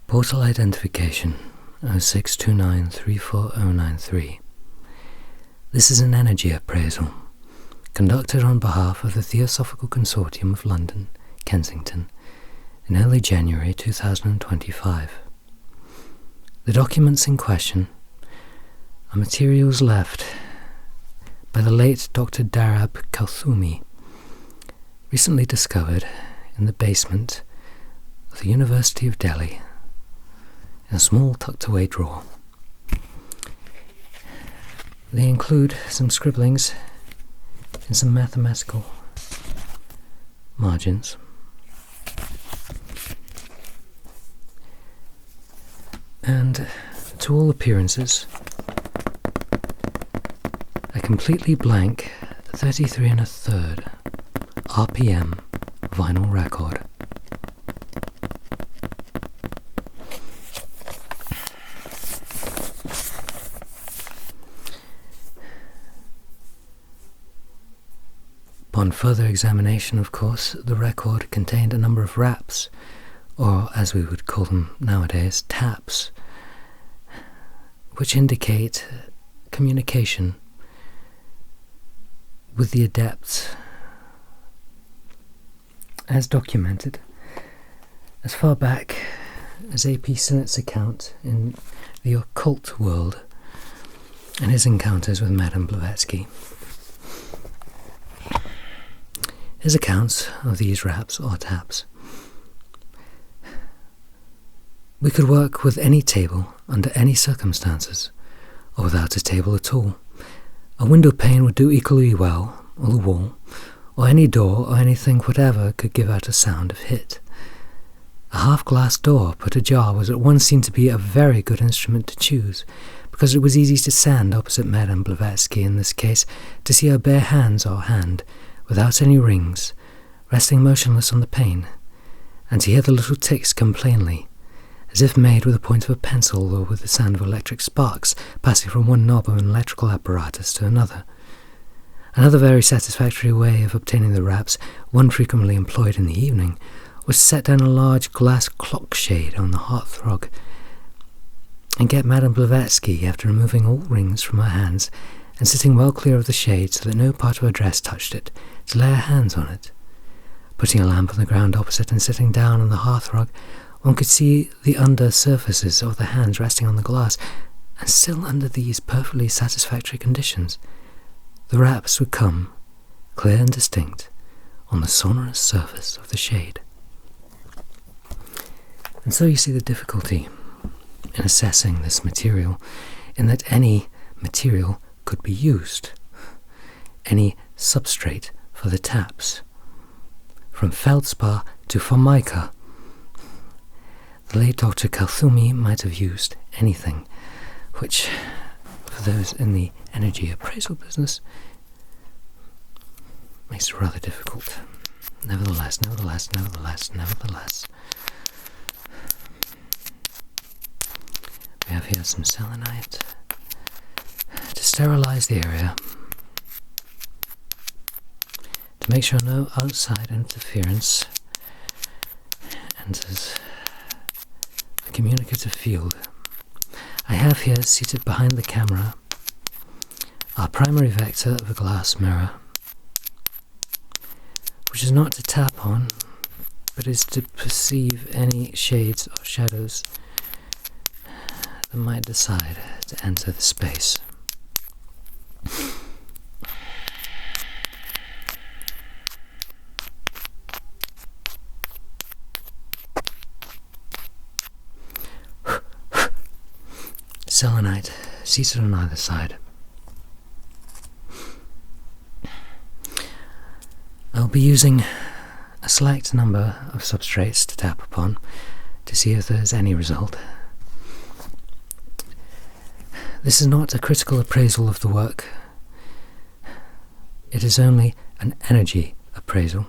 Portal identification 0629340093. This is an energy appraisal conducted on behalf of the Theosophical Consortium of London, Kensington, in early January 2025. The documents in question are materials left by the late Dr. Darab Kalthumi, recently discovered in the basement of the University of Delhi, in a small tucked-away drawer. They include some scribblings in some mathematical margins, and to all appearances, a completely blank 33 1/3 RPM vinyl record. Upon further examination, of course, the record contained a number of raps, or as we would call them nowadays, taps, which indicate communication with the adepts, as documented as far back as A.P. Sinnett's account in the occult world and his encounters with Madame Blavatsky. His accounts of these raps or taps. We could work with any table under any circumstances, or without a table at all. A window pane would do equally well, or the wall, or any door or anything whatever could give out a sound of hit. A half-glass door put ajar was at once seen to be a very good instrument to choose, because it was easy to stand opposite Madame Blavatsky in this case, to see her bare hands or hand, without any rings, resting motionless on the pane, and to hear the little ticks come plainly, as if made with the point of a pencil or with the sound of electric sparks passing from one knob of an electrical apparatus to another. Another very satisfactory way of obtaining the raps, one frequently employed in the evening, was to set down a large glass clock shade on the hearthrug, and get Madame Blavatsky, after removing all rings from her hands, and sitting well clear of the shade so that no part of her dress touched it, to lay her hands on it. Putting a lamp on the ground opposite and sitting down on the hearthrug, one could see the under surfaces of the hands resting on the glass, and still under these perfectly satisfactory conditions, the raps would come, clear and distinct, on the sonorous surface of the shade. And so you see the difficulty in assessing this material, in that any material could be used, any substrate for the taps, from feldspar to formica. The late Dr. Kalthumi might have used anything, which, for those in the energy appraisal business, makes it rather difficult. Nevertheless, we have here some selenite to sterilize the area, to make sure no outside interference enters the communicative field. I have here, seated behind the camera, our primary vector of a glass mirror, which is not to tap on, but is to perceive any shades or shadows that might decide to enter the space. Selenite, seated on either side. I'll be using a select number of substrates to tap upon to see if there's any result. This is not a critical appraisal of the work. It is only an energy appraisal.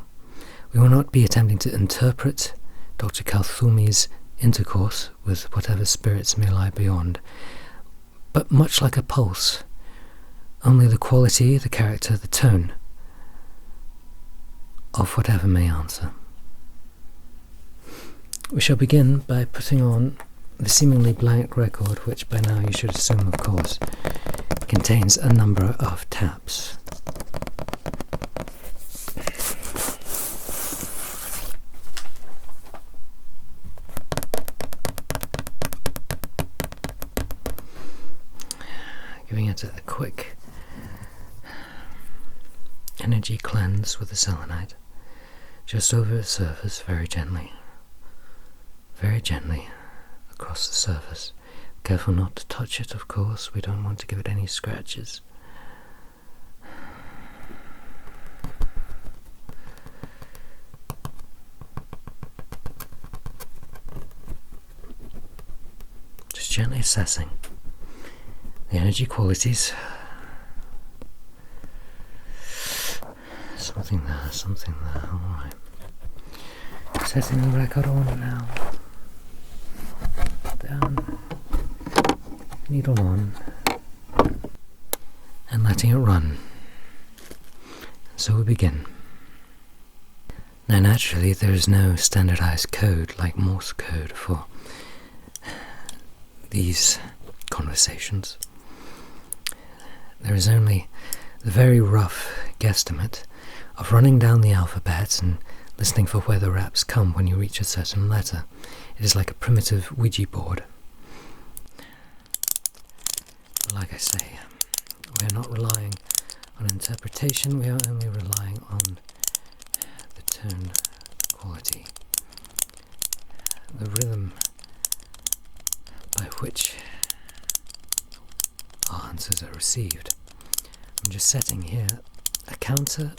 We will not be attempting to interpret Dr. Kalthumi's intercourse with whatever spirits may lie beyond, but much like a pulse, only the quality, the character, the tone of whatever may answer. We shall begin by putting on the seemingly blank record, which by now you should assume, of course, contains a number of taps. Giving it a quick energy cleanse with the selenite, just over its surface, very gently across the surface. Careful not to touch it, of course, we don't want to give it any scratches. Just gently assessing the energy qualities. Something there, alright. Setting the record on now. Down. Needle on. And letting it run. So we begin. Now naturally there is no standardized code like Morse code for these conversations. There is only the very rough guesstimate of running down the alphabet and listening for where the raps come when you reach a certain letter. It is like a primitive Ouija board. But like I say, we are not relying on interpretation, we are only relying on the tone quality, the rhythm by which our answers are received. I'm just setting here a counter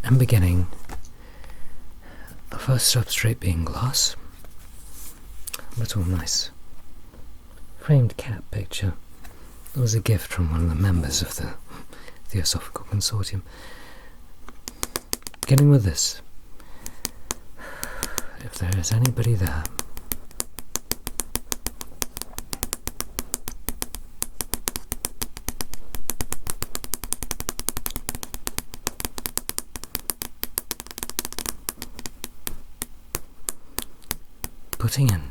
and beginning. The first substrate being glass. A little nice framed cat picture. It was a gift from one of the members of the Theosophical Consortium. Beginning with this. If there is anybody there, putting in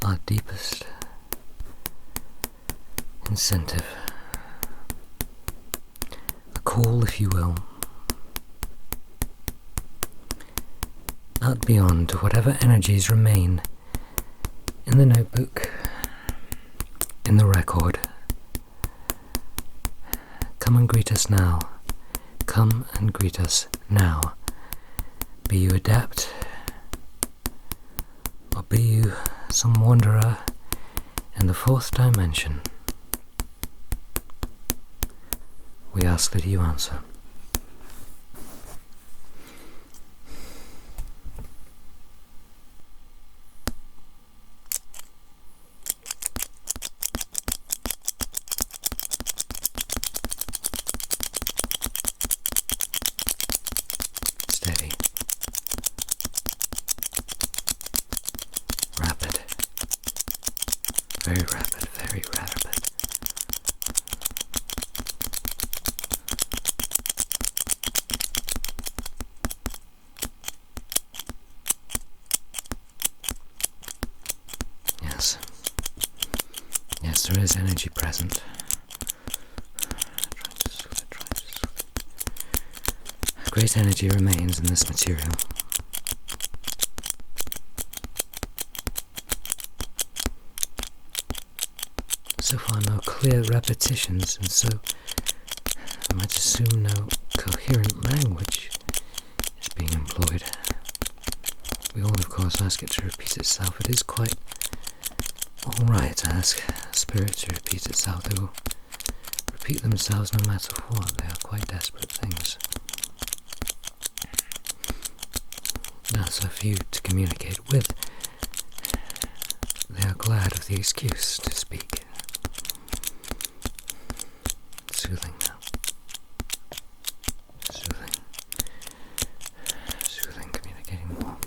our deepest incentive, a call, if you will, out beyond whatever energies remain in the notebook, in the record. Come and greet us now. Come and greet us now. Be you adept, or be you some wanderer in the fourth dimension, we ask that you answer. Steady. Rapid. Very rapid, very rapid. Yes. Yes, there is energy present. Great energy remains in this material. So far no clear repetitions, and so I might assume no coherent language is being employed. We all, of course, ask it to repeat itself. It is quite alright to ask spirit to repeat itself. They will repeat themselves no matter what. They are quite desperate things. That's a few to communicate with. They are glad of the excuse to speak. Soothing now. Soothing. Soothing, communicating more.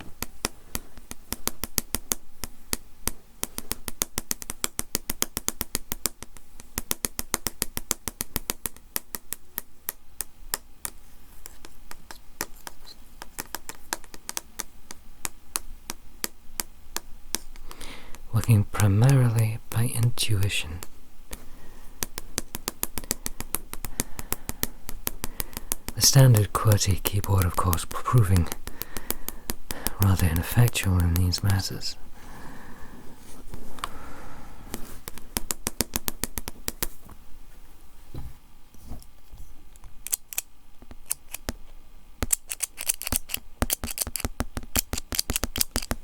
working primarily by intuition. The standard QWERTY keyboard, of course, proving rather ineffectual in these matters.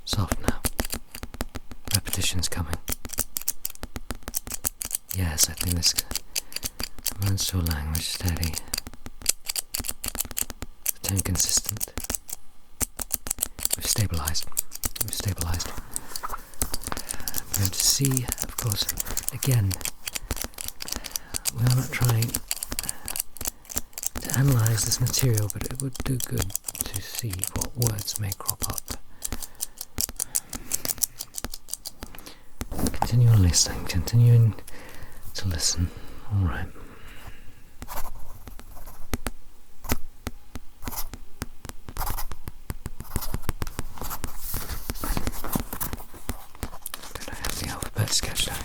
Soft now. Repetition's coming. Yes, I think this amounts to a language. Steady. The tone consistent. We've stabilized. We're going to see, of course, again, we are not trying to analyze this material, but it would do good to see what words may crop up. Continuing to listen. All right. Did I have the alphabet sketched out?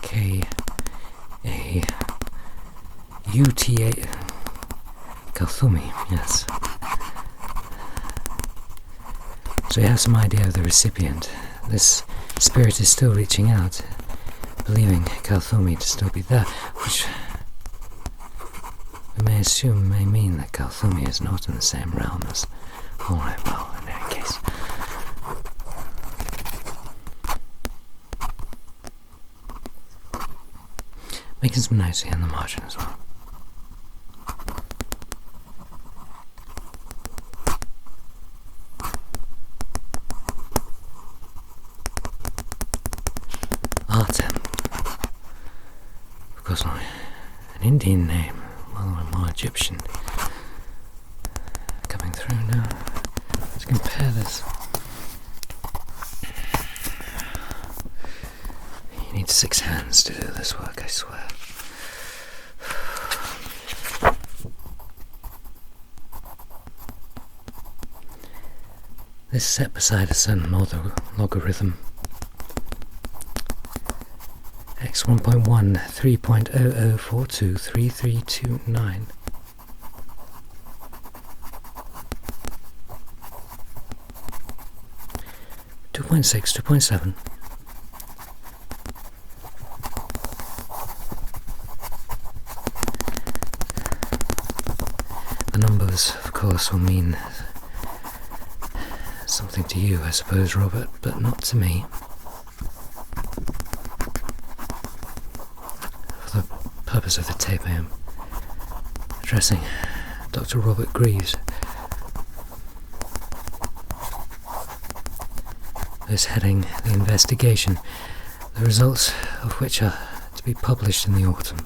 K-A-U-T-A Kalthumi, yes. So you have some idea of the recipient. This spirit is still reaching out, believing Kalthumi to still be there, which we may assume may mean that Kalthumi is not in the same realm as... Alright, well, in any case. Making some notes here in the margin as well. Artem. Of course, an Indian name, rather more Egyptian. Coming through now. Let's compare this. You need 6 hands to do this work, I swear. This is set beside a certain logarithm. X 1.1 3.00423329. Two 2.7. The numbers, of course, will mean something to you, I suppose, Robert, but not to me. For the purpose of the tape, I am addressing Dr. Robert Greaves, who is heading the investigation, the results of which are to be published in the autumn.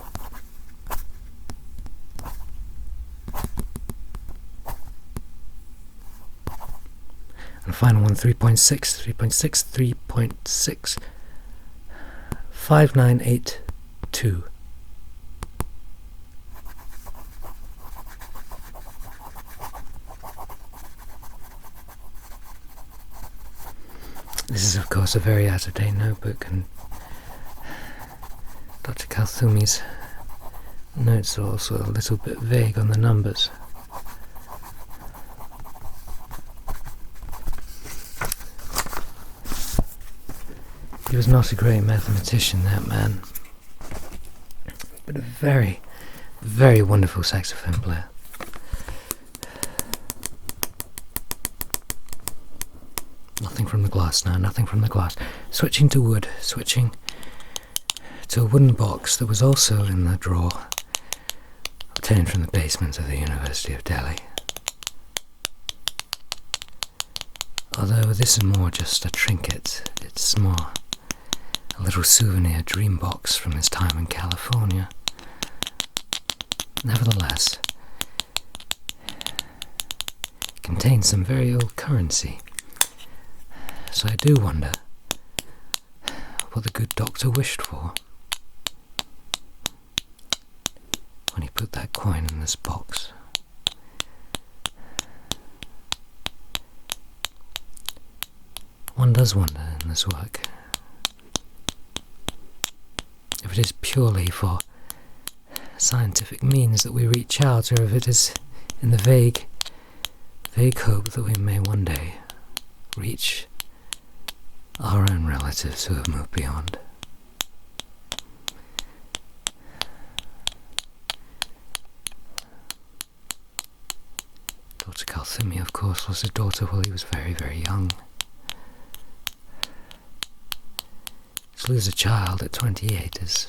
And the final one, 3.6, 5982. This is, of course, a very out-of-date notebook, and Dr. Kalthumi's notes are also a little bit vague on the numbers. He was not a great mathematician, that man, but a very, very wonderful saxophone player. Nothing from the glass now, nothing from the glass. Switching to wood, switching to a wooden box that was also in the drawer, obtained from the basement of the University of Delhi. Although this is more just a trinket, it's more a little souvenir dream box from his time in California. Nevertheless, it contains some very old currency. So I do wonder what the good doctor wished for when he put that coin in this box. One does wonder in this work if it is purely for scientific means that we reach out, or if it is in the vague hope that we may one day reach our own relatives who have moved beyond. Dr. Kalthumi, of course, lost his daughter while he was very, very young. To lose a child at 28 is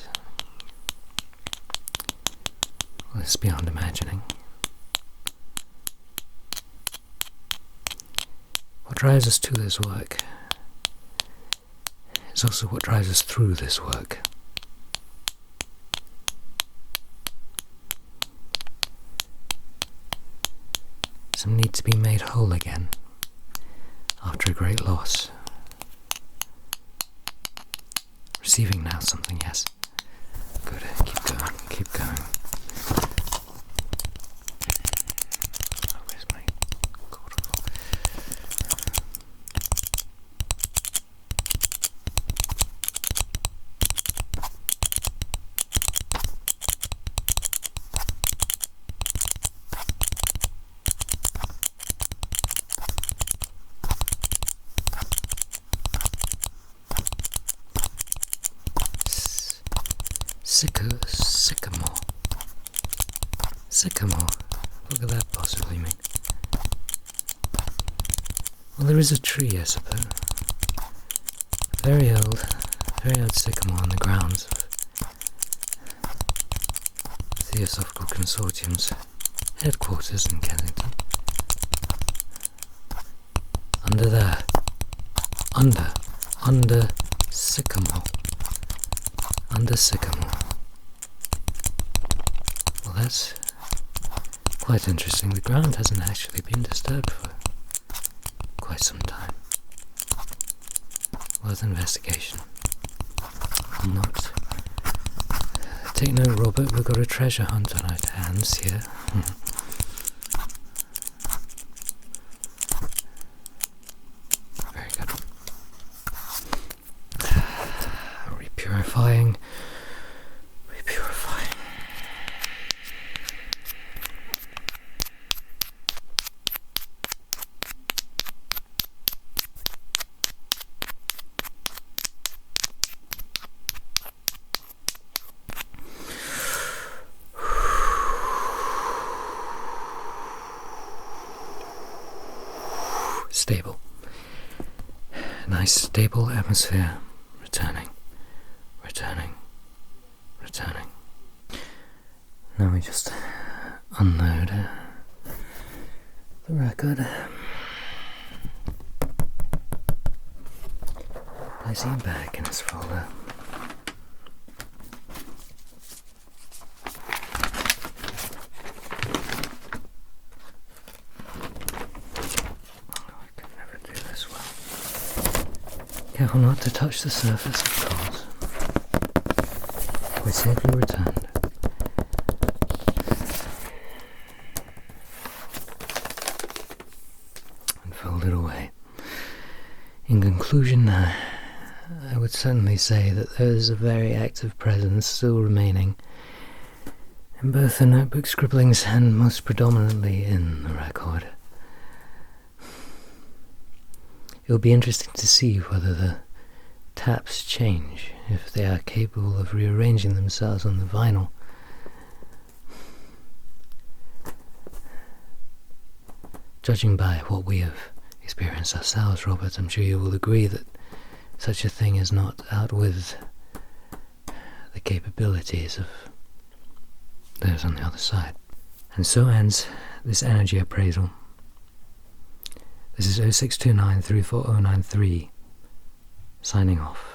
beyond imagining. What drives us to this work is also what drives us through this work. Some need to be made whole again after a great loss. Receiving now something, yes. Good, keep going, keep going. Oh, where's my cord? Sycamore. What could that possibly mean? Well, there is a tree, I suppose. Very old sycamore on the grounds of Theosophical Consortium's headquarters in Kensington. Under there. Under sycamore. Under sycamore. Well, that's quite interesting. The ground hasn't actually been disturbed for quite some time. Worth investigation. I'll not. Take note, Robert, we've got a treasure hunt on our hands here. Very good. Repurifying. Stable. Nice stable atmosphere. Returning. Now we just unload the record. Placing it back in its folder. Careful not to touch the surface, of course. We safely returned. And folded away. In conclusion, I would certainly say that there is a very active presence still remaining in both the notebook scribblings and most predominantly in the record. It'll be interesting to see whether the taps change, if they are capable of rearranging themselves on the vinyl. Judging by what we have experienced ourselves, Robert, I'm sure you will agree that such a thing is not out with the capabilities of those on the other side. And so ends this energy appraisal. This is 0629 34093, signing off.